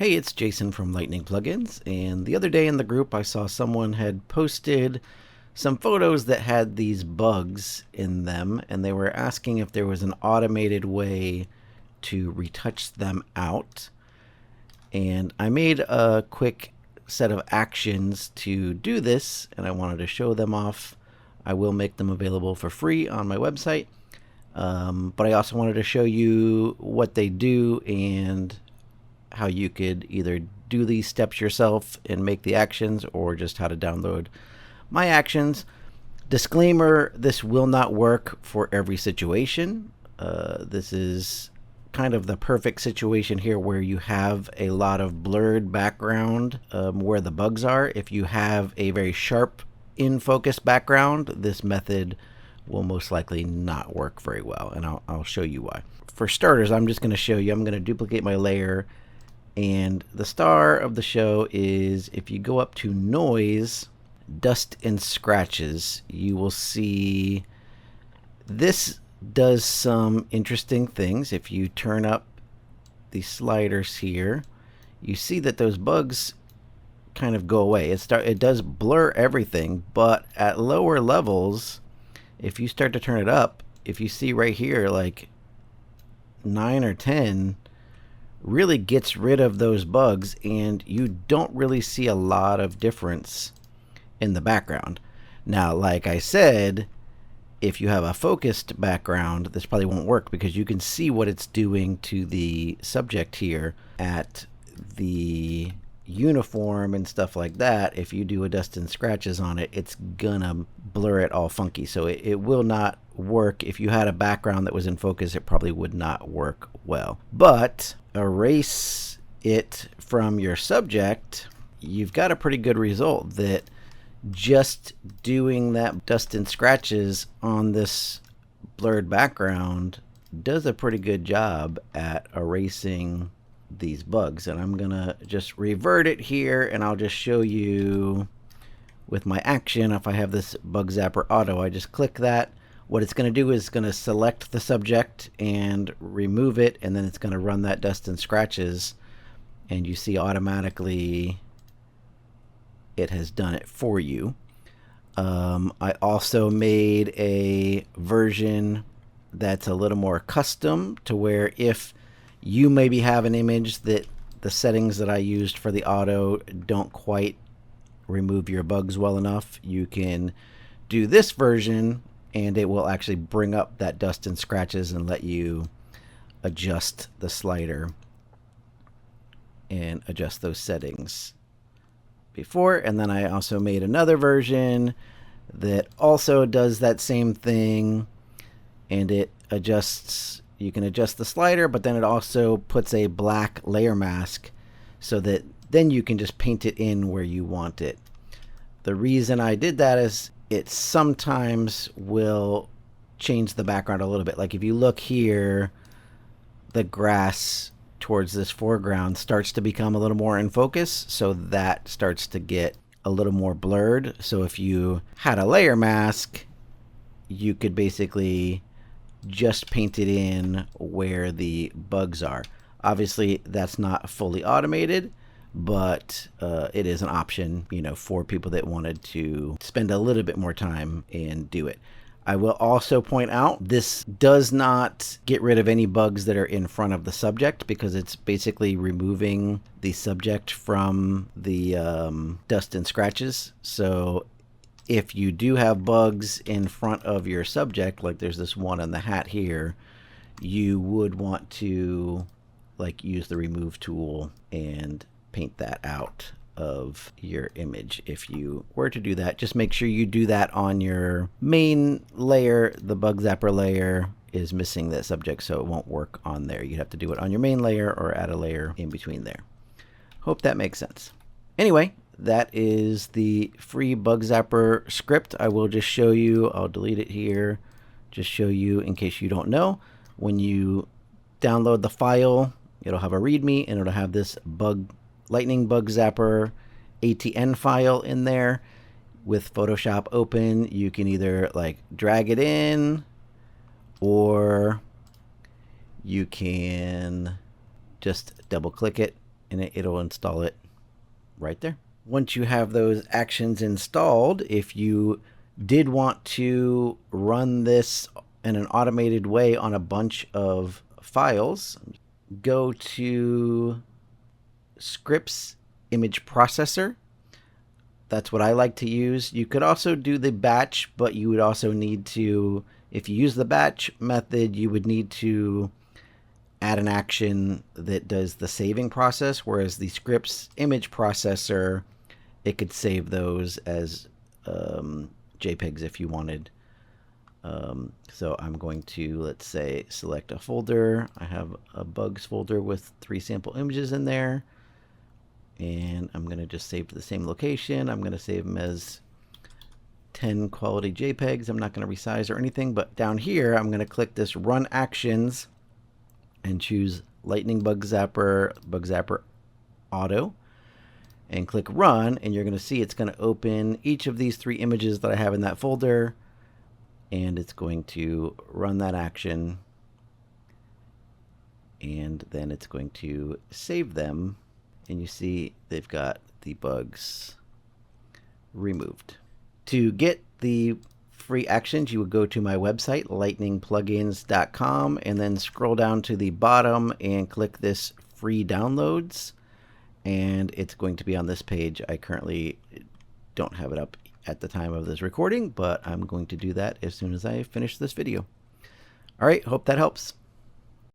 Hey, it's Jason from Lightning Plugins, and the other day in the group I saw someone had posted some photos that had these bugs in them, and they were asking if there was an automated way to retouch them out. And I made a quick set of actions to do this, and I wanted to show them off. I will make them available for free on my website, but I also wanted to show you what they do and how you could either do these steps yourself and make the actions, or just how to download my actions. Disclaimer, this will not work for every situation. This is kind of the perfect situation here where you have a lot of blurred background where the bugs are. If you have a very sharp in focus background, this method will most likely not work very well, and I'll show you why. For starters, I'm just going to show you, I'm going to duplicate my layer. And the star of the show is, if you go up to Noise, Dust and Scratches, you will see this does some interesting things. If you turn up the sliders here, you see that those bugs kind of go away. It does blur everything, but at lower levels, if you start to turn it up, if you see right here, like 9 or 10, really gets rid of those bugs, and you don't really see a lot of difference in the background. Now, like I said, if you have a focused background, this probably won't work, because you can see what it's doing to the subject here at the uniform and stuff like that. If you do a dust and scratches on it, it's gonna blur it all funky. So it will not work. If you had a background that was in focus, it probably would not work well. But erase it from your subject, you've got a pretty good result that just doing that dust and scratches on this blurred background does a pretty good job at erasing these bugs. And I'm gonna just revert it here, and I'll just show you with my action. If I have this bug zapper auto, I just click that. What it's going to do is going to select the subject and remove it, and then it's going to run that dust and scratches, and you see automatically it has done it for you. I also made a version that's a little more custom, to where if you maybe have an image that the settings that I used for the auto don't quite remove your bugs well enough, you can do this version, and it will actually bring up that dust and scratches and let you adjust the slider and adjust those settings before. And then I also made another version that also does that same thing, and it adjusts, you can adjust the slider, but then it also puts a black layer mask so that then you can just paint it in where you want it. The reason I did that is it sometimes will change the background a little bit. Like if you look here, the grass towards this foreground starts to become a little more in focus, so that starts to get a little more blurred. So if you had a layer mask, you could basically just paint it in where the bugs are. Obviously, that's not fully automated, but it is an option, for people that wanted to spend a little bit more time and do it. I will also point out, this does not get rid of any bugs that are in front of the subject, because it's basically removing the subject from the dust and scratches. So if you do have bugs in front of your subject, like there's this one on the hat here, you would want to use the remove tool and paint that out of your image. If you were to do that, just make sure you do that on your main layer. The bug zapper layer is missing that subject, so it won't work on there. You'd have to do it on your main layer or add a layer in between there. Hope that makes sense. Anyway, that is the free bug zapper script. I will just show you, I'll delete it here, just show you in case you don't know. When you download the file, it'll have a readme, and it'll have this Lightning Bug Zapper ATN file in there. With Photoshop open, you can either drag it in, or you can just double click it and it'll install it right there. Once you have those actions installed, if you did want to run this in an automated way on a bunch of files, go to Scripts Image Processor. That's what I like to use. You could also do the batch, but you would also need to, if you use the batch method, you would need to add an action that does the saving process, whereas the Scripts Image Processor, it could save those as JPEGs if you wanted. So I'm going to, let's say, select a folder. I have a bugs folder with 3 sample images in there. And I'm going to just save to the same location. I'm going to save them as 10 quality JPEGs. I'm not going to resize or anything, but down here, I'm going to click this Run Actions and choose Lightning Bug Zapper Auto, and click Run, and you're going to see it's going to open each of these 3 images that I have in that folder, and it's going to run that action, and then it's going to save them, and you see they've got the bugs removed. To get the free actions, you would go to my website, lightningplugins.com, and then scroll down to the bottom and click this free downloads, and it's going to be on this page. I currently don't have it up at the time of this recording, but I'm going to do that as soon as I finish this video. All right, hope that helps.